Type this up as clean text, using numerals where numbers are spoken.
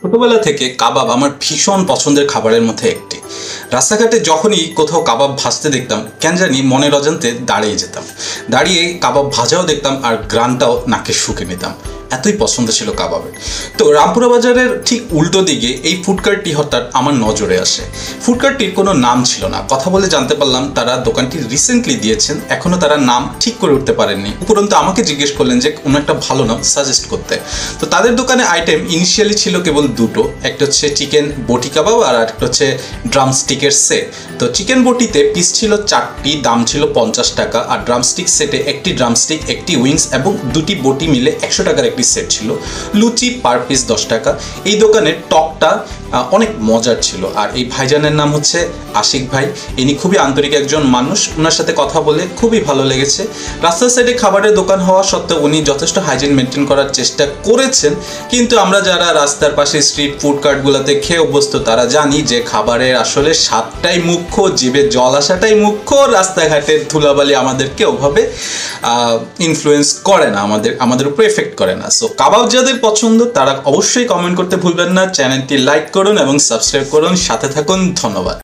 ছোটবেলা থেকে কাবাব আমার ভীষণ পছন্দের খাবারের মধ্যে একটি। রাস্তাঘাটে যখনই কোথাও কাবাব ভাজতে দেখতাম কেন জানি মনের অজান্তে দাঁড়িয়ে যেতাম, দাঁড়িয়ে কাবাব ভাজাও দেখতাম আর গ্রানটাও নাকে শুকে নিতাম, এতই পছন্দ ছিল কাবাবের। তো রামপুরা বাজারের ঠিক উল্টো দিকে এই ফুডকার্টটি হঠাৎ আমার নজরে আসে। ফুডকার্টটির কোনো নাম ছিল না, কথা বলে জানতে পারলাম তারা দোকানটি রিসেন্টলি দিয়েছেন, এখনও তারা নাম ঠিক করে উঠতে পারেননি। উপরন্তু আমাকে জিজ্ঞেস করলেন যে কোনো একটা ভালো নাম সাজেস্ট করতে। তো তাদের দোকানে আইটেম ইনিশিয়ালি ছিল কেবল দুটো, একটা হচ্ছে চিকেন বটি কাবাব আর একটা হচ্ছে ড্রামস্টিকের সেট। তো চিকেন বটিতে পিস ছিল 4টি, দাম ছিল 50 টাকা, আর ড্রামস্টিক সেটে একটি ড্রামস্টিক, একটি উইংস এবং দুটি বটি মিলে 100 টাকার একটি সেট ছিল। লুচি পার পিস 10 টাকা। এই দোকানের টকটা অনেক মজার ছিল। আর এই ভাইজানের নাম হচ্ছে আশিক ভাই, ইনি খুবই আন্তরিক একজন মানুষ, ওনার সাথে কথা বলে খুবই ভালো লেগেছে। রাস্তার সাইডে খাবারের দোকান হওয়া সত্ত্বেও উনি যথেষ্ট হাইজিন মেনটেন করার চেষ্টা করেছেন, কিন্তু আমরা যারা রাস্তার পাশে স্ট্রিট ফুড কার্টগুলোতে খেয়ে অভ্যস্ত তারা জানি যে খাবারের আসলে স্বাদটাই মুখ্য, জিভে জল আসাটাই মুখ্য। রাস্তাঘাটের ধুলাবালি আমাদেরকে ওভাবে ইনফ্লুয়েন্স করে না, আমাদের উপর এফেক্ট করে না। সো কাবাব যাদের পছন্দ তারা অবশ্যই কমেন্ট করতে ভুলবেন না, চ্যানেলটি লাইক করুন এবং সাবস্ক্রাইব করুন, সাথে থাকুন। ধন্যবাদ।